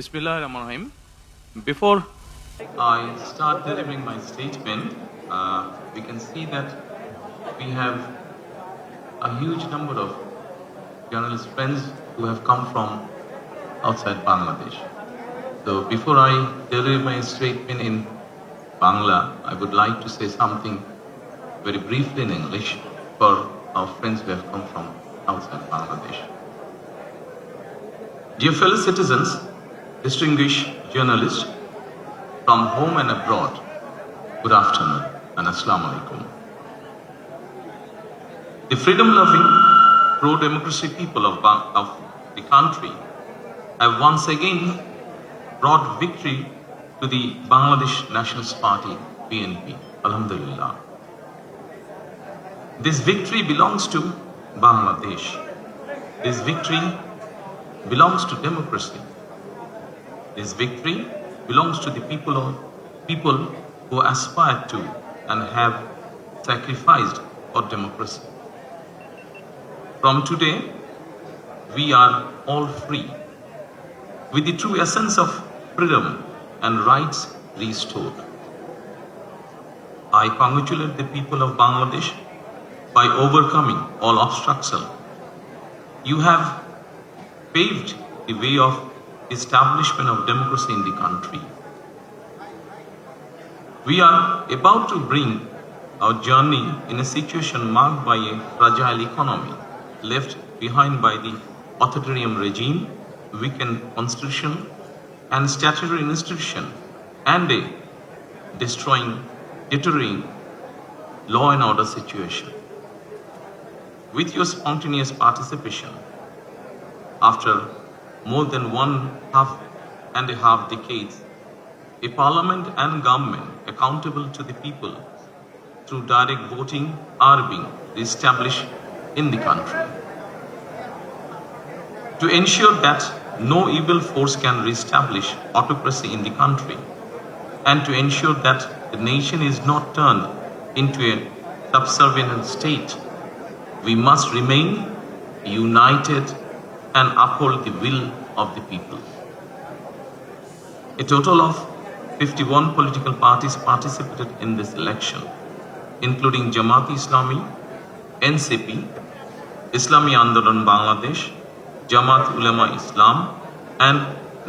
Bismillahirrahmanirrahim. Before I start delivering my statement, we can see that we have a huge number of journalist friends who have come from outside Bangladesh. So before I deliver my statement in Bangla, I would like to say something very briefly in English for our friends who have come from outside Bangladesh. Dear fellow citizens, distinguished journalists from home and abroad, good afternoon and Assalamu alaikum. The freedom-loving, pro-democracy people of the country have once again brought victory to the Bangladesh Nationalist Party, BNP. Alhamdulillah. This victory belongs to Bangladesh. This victory belongs to democracy. This victory belongs to the people who aspire to and have sacrificed for democracy. From today, we are all free, with the true essence of freedom and rights restored. I congratulate the people of Bangladesh by overcoming all obstacles. You have paved the way of establishment of democracy in the country. We are about to bring our journey in a situation marked by a fragile economy, left behind by the authoritarian regime, weakened constitution and statutory institution, and a deteriorating law and order situation. With your spontaneous participation, after more than 1.5 decades, a parliament and government accountable to the people through direct voting are being established in the country. To ensure that no evil force can reestablish autocracy in the country, and to ensure that the nation is not turned into a subservient state, we must remain united and uphold the will of the people. A total of 51 political parties participated in this election, including Jamaat-e-Islami, NCP, Islami Andolan Bangladesh, Jamaat Ulema Islam, and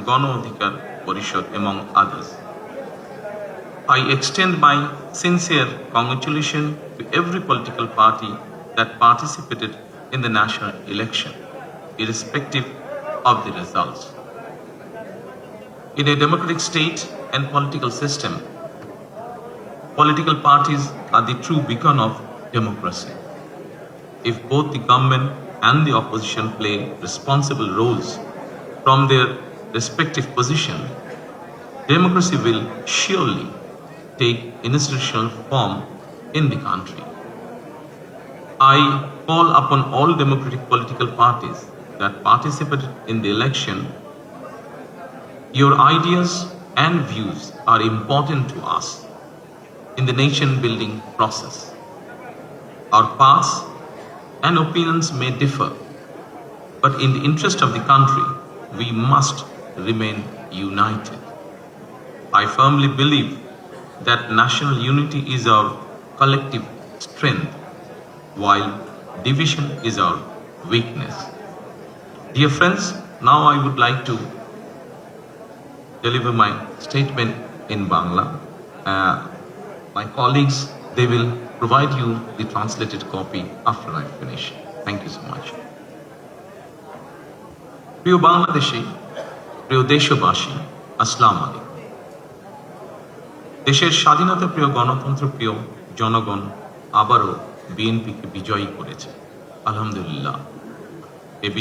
Gano Adhikar Parishad, among others. I extend my sincere congratulations to every political party that participated in the national election, irrespective of the results. In a democratic state and political system, political parties are the true beacon of democracy. If both the government and the opposition play responsible roles from their respective positions, democracy will surely take institutional form in the country. I call upon all democratic political parties that participated in the election. Your ideas and views are important to us in the nation-building process. Our paths and opinions may differ, but in the interest of the country, we must remain united. I firmly believe that national unity is our collective strength, while division is our weakness. Dear friends, now I would like to deliver my statement in Bangla. My colleagues, they will provide you the translated copy after I finish. Thank you so much. প্রিয় বাংলাদেশী, প্রিয় দেশবাসী, আসসালামু আলাইকুম। দেশের স্বাধীনতা প্রিয় গণতন্ত্র প্রিয় জনগণ আবারও বিএনপিকে বিজয়ী করেছে। আলহামদুলিল্লাহ। এই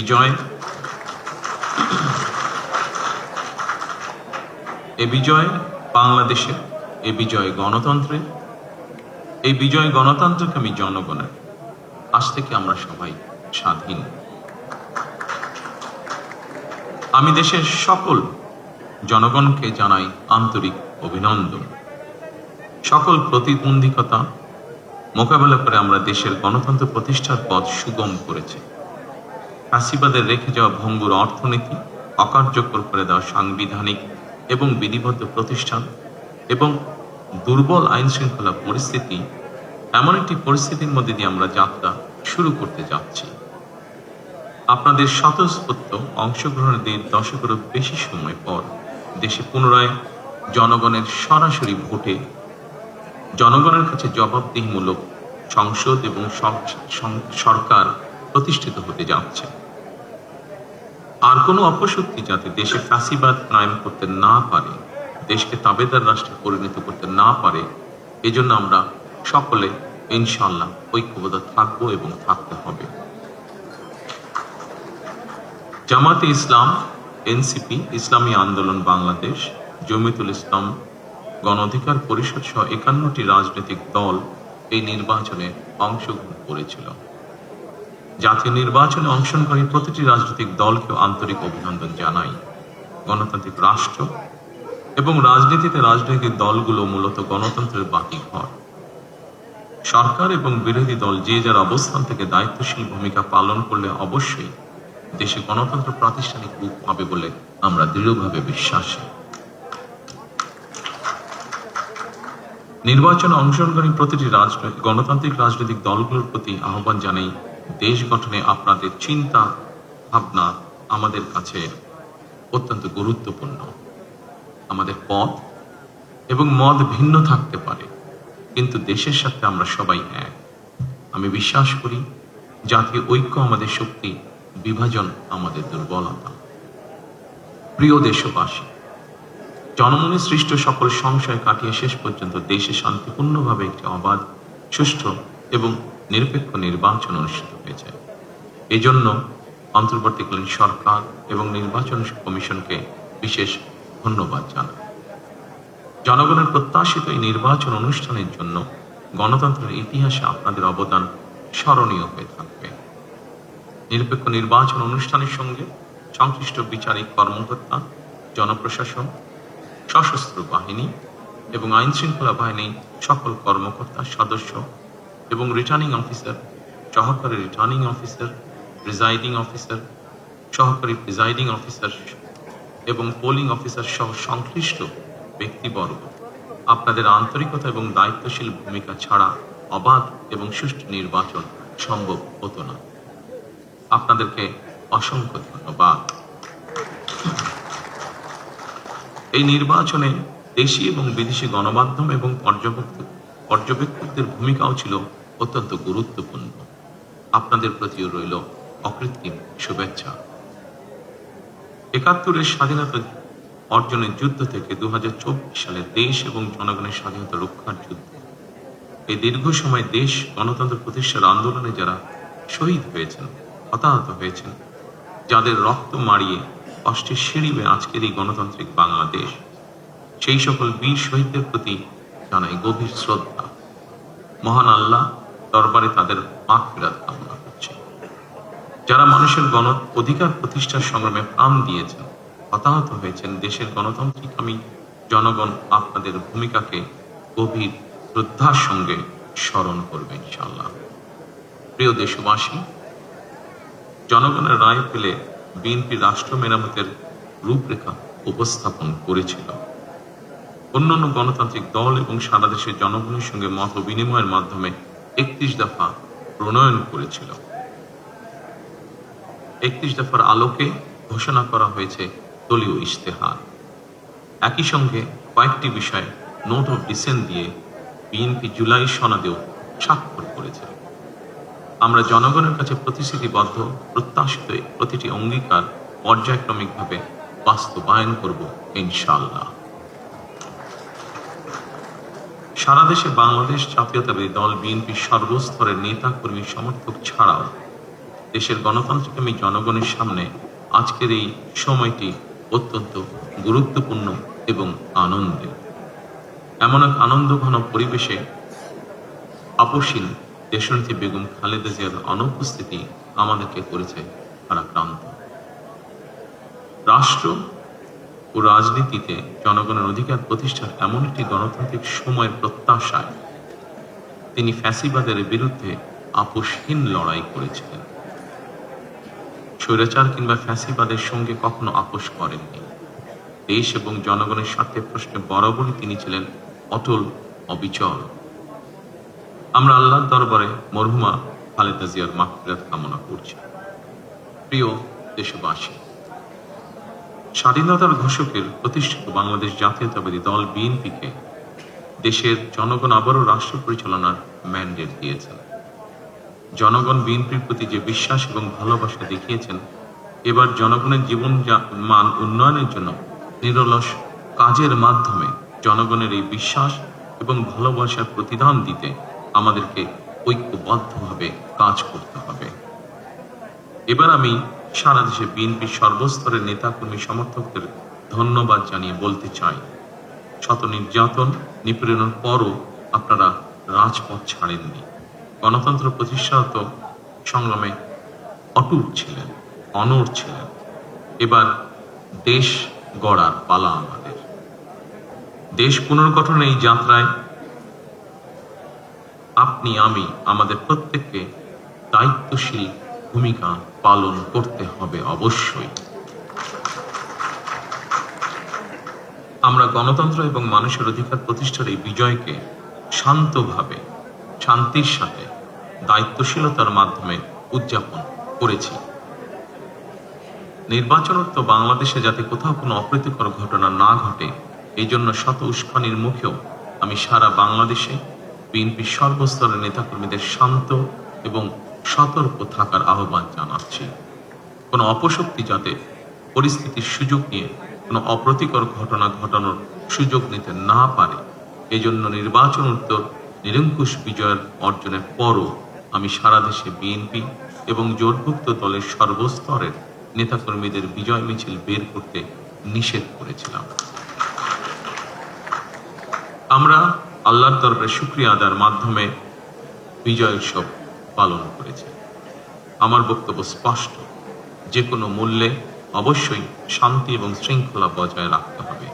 বিজয় বাংলাদেশের, এই বিজয় গণতন্ত্রের, এই বিজয় গণতন্ত্রকামী জনগণের। আজ থেকে আমরা সবাই স্বাধীন। আমি দেশের সকল জনগণকে জানাই আন্তরিক অভিনন্দন। সকল প্রতিবন্ধকতা মোকাবেলা করে আমরা দেশের গণতন্ত্র প্রতিষ্ঠার পথ সুগম করেছি। ফ্যাসিবাদের রেখে যাওয়া ভঙ্গুর অর্থনীতি, অকার্যকর করে দেওয়া সাংবিধানিক এবং বিধিবদ্ধ প্রতিষ্ঠান এবং দুর্বল আইন শৃঙ্খলা পরিস্থিতি, এমন একটি পরিস্থিতির মধ্যে দিয়ে আমরা যাত্রা শুরু করতে যাচ্ছি। আপনাদের স্বতঃস্ফূর্ত অংশগ্রহণের 1.5 দশকেরও বেশি সময় পর দেশে পুনরায় জনগণের সরাসরি ভোটে জনগণের কাছে জবাবদিহিমূলক সংসদ এবং সরকার প্রতিষ্ঠিত হতে যাচ্ছে। আর কোনো অপশক্তি যাতে দেশে ফ্যাসিবাদ কায়েম করতে না পারে, দেশকে তাবেদার রাষ্ট্রে পরিণত করতে না পারে, এজন্য আমরা সকলে ইনশাআল্লাহ ঐক্যবদ্ধ থাকবো এবং থাকতে হবে। জামাতে ইসলাম, এনসিপি, ইসলামী আন্দোলন বাংলাদেশ, জমিয়তুল ইসলাম, গণ অধিকার পরিষদ সহ 51টি রাজনৈতিক দল এই নির্বাচনে অংশগ্রহণ করেছিল। জাতীয় নির্বাচনে অংশগ্রহণকারী প্রতিটি রাজনৈতিক দলকেও আন্তরিক অভিনন্দন জানাই। গণতান্ত্রিক রাষ্ট্র এবং রাজনীতিতে রাজনৈতিক দলগুলো মূলত গণতন্ত্রের বাতিঘর। সরকার এবং বিরোধী দল যে যার অবস্থান থেকে দায়িত্বশীল ভূমিকা পালন করলে অবশ্যই দেশে গণতন্ত্র প্রাতিষ্ঠানিক রূপ পাবে বলে আমরা দৃঢ়ভাবে বিশ্বাসী। নির্বাচনে অংশগ্রহণকারী প্রতিটি গণতান্ত্রিক রাজনৈতিক দলগুলোর প্রতি আহ্বান জানাই, দেশ গঠনে আপনাদের চিন্তা ভাবনা আমাদের কাছে অত্যন্ত গুরুত্বপূর্ণ। আমাদের পথ এবং মত ভিন্ন থাকতে পারে, কিন্তু দেশের সাথে আমরা সবাই এক। আমি বিশ্বাস করি জাতীয় ঐক্য আমাদের শক্তি, বিভাজন আমাদের দুর্বলতা। প্রিয় দেশবাসী, জনমনে সৃষ্ট সকল সংশয় কাটিয়ে শেষ পর্যন্ত দেশে শান্তিপূর্ণভাবে একটি অবাধ, সুষ্ঠু এবং নিরপেক্ষ নির্বাচন অনুষ্ঠিত হয়েছে। এজন্য অন্তর্বর্তীকালীন সরকার এবং নির্বাচন কমিশনকে বিশেষ ধন্যবাদ জানাই। জনগণের প্রত্যাশিত এই নির্বাচন অনুষ্ঠানের জন্য গণতন্ত্রের ইতিহাসে আপনাদের অবদান স্মরণীয় হয়ে থাকবে। নিরপেক্ষ নির্বাচন অনুষ্ঠানের সঙ্গে সংশ্লিষ্ট বিচারিক কর্মকর্তা, জনপ্রশাসন, সশস্ত্র বাহিনী এবং আইন শৃঙ্খলা বাহিনী সকল কর্মকর্তা, সদস্য এবং রিটার্নিং অফিসার, সহকারী রিটার্নিং অফিসার, প্রিজাইডিং অফিসার, সহকারী প্রিজাইডিং অফিসার এবং পোলিং অফিসার সহ সংশ্লিষ্ট ব্যক্তিবর্গ, আপনাদের আন্তরিকতা এবং দায়িত্বশীল ভূমিকা ছাড়া অবাধ এবং সুষ্ঠু নির্বাচন সম্ভব হতো না। আপনাদেরকে অসংখ্য ধন্যবাদ। এই নির্বাচনে দেশি এবং বিদেশি গণমাধ্যম এবং পর্যবেক্ষকদের ভূমিকাও ছিল অত্যন্ত গুরুত্বপূর্ণ। আপনাদের প্রতিও রইল অকৃত্রিম শুভেচ্ছা। ৭১-এর স্বাধীনতা অর্জনের যুদ্ধ থেকে ২০২৪ সালে দেশ এবং জনগণের স্বাধীনতা রক্ষার যুদ্ধ, এই দীর্ঘ সময় দেশ গণতন্ত্র প্রতিষ্ঠার আন্দোলনে যারা শহীদ হয়েছেন, হতাহত হয়েছেন, যাদের রক্ত মাড়িয়ে কষ্টের সিঁড়ি বেয়ে আজকের এই গণতান্ত্রিক বাংলাদেশ, সেই সকল বীর শহীদদের প্রতি জানাই গভীর শ্রদ্ধা। মহান আল্লাহ দরবারে তাদের মাগফিরাত কামনা করছি। যারা মানুষের গণ অধিকার প্রতিষ্ঠার সংগ্রামে প্রাণ দিয়েছেন, হতাহত হয়েছেন, দেশের গণতান্ত্রিকামী জনগণ আপনাদের ভূমিকাকে গভীর শ্রদ্ধার সঙ্গে স্মরণ করবে ইনশাআল্লাহ। প্রিয় দেশবাসী, জনগণের রায় পেলে বিএনপি রাষ্ট্র মেরামতের রূপরেখা উপস্থাপন করেছিল। অন্যান্য গণতান্ত্রিক দল এবং সারা দেশের জনগণের সঙ্গে মত বিনিময়ের মাধ্যমে ৩১ দফা প্রণয়ন করেছিল। ৩১ দফার আলোকে ঘোষণা করা হয়েছে দলীয় ইশতেহার। একই সঙ্গে কয়েকটি বিষয়ে নোট অফ ডিসেন্ট দিয়ে বিএনপি জুলাই সনদেও স্বাক্ষর করেছে। আমরা জনগণের কাছে প্রতিশ্রুতিবদ্ধ, প্রত্যাশিত প্রতিটি অঙ্গীকার পর্যায়ক্রমিকভাবে বাস্তবায়ন করব ইনশাআল্লাহ। সারা দেশে বাংলাদেশ জাতীয়তাবাদী দল বিএনপির সর্বস্তরের নেতা কর্মী সমর্থক ছাড়াও দেশের গণতান্ত্রিকামী জনগণের সামনে আজকের এই সময়টি অত্যন্ত গুরুত্বপূর্ণ এবং আনন্দের। এমন এক আনন্দঘন পরিবেশে আপসীন দেশনেত্রী বেগম খালেদা জিয়ার অনুপস্থিতি আমাদেরকে করেছে ভারাক্রান্ত। রাষ্ট্র ও রাজনীতিতে জনগণের অধিকার প্রতিষ্ঠার এমন একটি গণতান্ত্রিক সময়ের প্রত্যাশায় তিনি ফ্যাসিবাদের বিরুদ্ধে আপোষহীন লড়াই করেছিলেন। স্বৈরাচার কিংবা ফ্যাসিবাদের সঙ্গে কখনো আপোষ করেননি। দেশ এবং জনগণের স্বার্থের প্রশ্নে বরাবরই তিনি ছিলেন অটল, অবিচল। আমরা আল্লাহর দরবারে মরহুমা খালেদা জিয়ার মাগফিরাত কামনা করছি। প্রিয় দেশবাসী, স্বাধীনতার ঘোষকের প্রতিষ্ঠিত বাংলাদেশ জাতীয়তাবাদী দল বিএনপিকে দেশের জনগণ আবারও রাষ্ট্র পরিচালনার ম্যান্ডেট দিয়েছেন। জনগণ বিএনপির প্রতি যে বিশ্বাস এবং ভালোবাসা দেখিয়েছেন, এবার জনগণের জীবন মান উন্নয়নের জন্য নিরলস কাজের মাধ্যমে জনগণের এই বিশ্বাস এবং ভালোবাসার প্রতিদান দিতে আমাদেরকে ঐক্যবদ্ধভাবে কাজ করতে হবে। এবার আমি সারা দেশে বিএনপির সর্বস্তরের নেতাকর্মী সমর্থকদের ধন্যবাদ জানিয়ে বলতে চাই, শত নির্যাতন নিপীড়নের পরও আপনারা রাজপথ ছাড়েননি। গণতন্ত্র প্রতিষ্ঠাত সংগ্রামে অটুট ছিলেন, অনড় ছিলেন। এবার দেশ গড়ার পালা আমাদের। দেশ পুনর্গঠনের এই যাত্রায় আপনি, আমি, আমাদের প্রত্যেককে দায়িত্বশীল ভূমিকা পালন করতে হবে অবশ্যই। আমরা গণতন্ত্র এবং মানুষের অধিকার প্রতিষ্ঠার এই বিজয়কে শান্তভাবে, শান্তির সাথে, দায়িত্বশীলতার মাধ্যমে উদযাপন করেছি। নির্বাচনোত্ত বাংলাদেশে যাতে কোথাও কোনো অপ্রীতিকর ঘটনা না ঘটে, এই জন্য শত উস্কানির মুখেও আমি সারা বাংলাদেশে বিএনপির সর্বস্তরের নেতাকর্মীদের শান্ত এবং সতর্ক থাকার আহ্বান জানাচ্ছি। কোনো অপশক্তি যাতে পরিস্থিতির সুযোগ নিয়ে কোনো অপ্রীতিকর ঘটনা ঘটানোর সুযোগ নিতে না পারে, এজন্য নির্বাচন উত্তর নিরঙ্কুশ বিজয়ের অর্জনের পরও আমি সারা দেশে বিএনপি এবং জোটভুক্ত দলের সর্বস্তরের নেতাকর্মীদের বিজয় মিছিল বের করতে নিষেধ করেছিলাম। আমরা আল্লাহর দরবারে শুকরিয়া আদায়ের মাধ্যমে বিজয় উৎসব পালন করেছি। আমার বক্তব্য স্পষ্ট, যে কোনো মূল্যে অবশ্যই শান্তি এবং শৃঙ্খলা বজায় রাখতে হবে।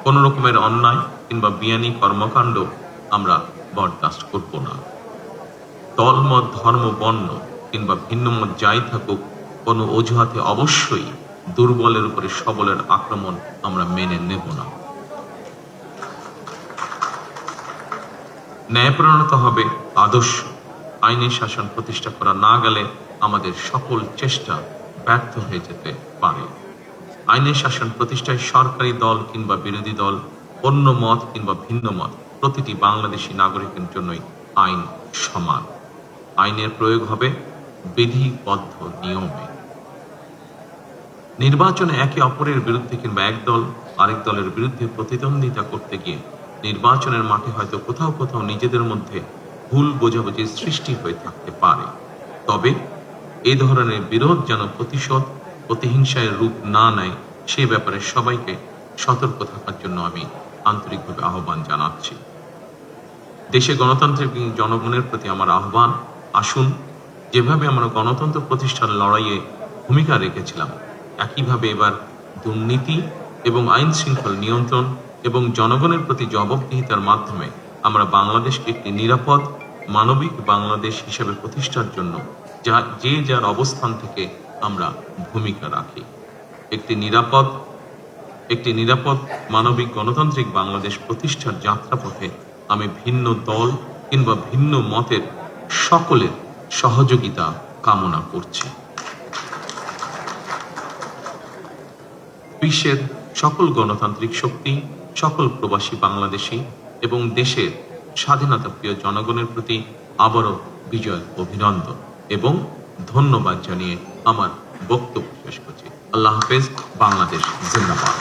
কোন রকমের অন্যায় কিংবা বিয়ানি কর্মকাণ্ড আমরা বরদাস্ত করব না। দলমত, ধর্ম, বর্ণ কিংবা ভিন্নমত যাই থাকুক, কোনো অজুহাতে অবশ্যই দুর্বলের উপরে সবলের আক্রমণ আমরা মেনে নেব না। ন্যায়পরায়ণতা হবে আদর্শ। আইনের শাসন প্রতিষ্ঠা করা না গেলে আমাদের সকল চেষ্টা ব্যর্থ হয়ে যেতে পারে। আইনের শাসন প্রতিষ্ঠায় সরকারি দল কিংবা বিরোধী দল, অন্য মত কিংবা ভিন্ন মত, প্রতিটি বাংলাদেশী নাগরিকের জন্যই আইন সমান। আইনের প্রয়োগ হবে বিধিবদ্ধ নিয়মে। নির্বাচনে একে অপরের বিরুদ্ধে কিংবা এক দল আরেক দলের বিরুদ্ধে প্রতিদ্বন্দ্বিতা করতে গিয়ে নির্বাচনের মাঠে হয়তো কোথাও কোথাও নিজেদের মধ্যে ভুল বোঝাবুঝির সৃষ্টি হয়ে থাকতে পারে। তবে এই ধরনের বিরোধ যেন প্রতিশোধ, প্রতিহিংসায় রূপ না নেয়, সে ব্যাপারে সবাইকে সতর্ক থাকার জন্য আমি আন্তরিকভাবে আহ্বান জানাচ্ছি। দেশে গণতান্ত্রিক জনগণের প্রতি আমার আহ্বান, আসুন যেভাবে আমরা গণতন্ত্র প্রতিষ্ঠার লড়াইয়ে ভূমিকা রেখেছিলাম, একইভাবে এবার দুর্নীতি এবং আইন শৃঙ্খলা নিয়ন্ত্রণ এবং জনগণের প্রতি জবাবদিহিতার মাধ্যমে আমরা বাংলাদেশকে একটি নিরাপদ, মানবিক বাংলাদেশ হিসেবে প্রতিষ্ঠার জন্য যে যার অবস্থান থেকে আমরা ভূমিকা রাখি। একটি নিরাপদ মানবিক গণতান্ত্রিক বাংলাদেশ প্রতিষ্ঠার যাত্রাপথে আমি ভিন্ন দল কিংবা ভিন্ন মতের সকলের সহযোগিতা কামনা করছি। বিশ্বের সকল গণতান্ত্রিক শক্তি, সকল প্রবাসী বাংলাদেশী এবং দেশের স্বাধীনতা প্রিয় জনগণের প্রতি আবারও বিজয় অভিনন্দন এবং ধন্যবাদ জানিয়ে আমার বক্তব্য শেষ করছি। আল্লাহ হাফেজ। বাংলাদেশ জিন্দাবাদ।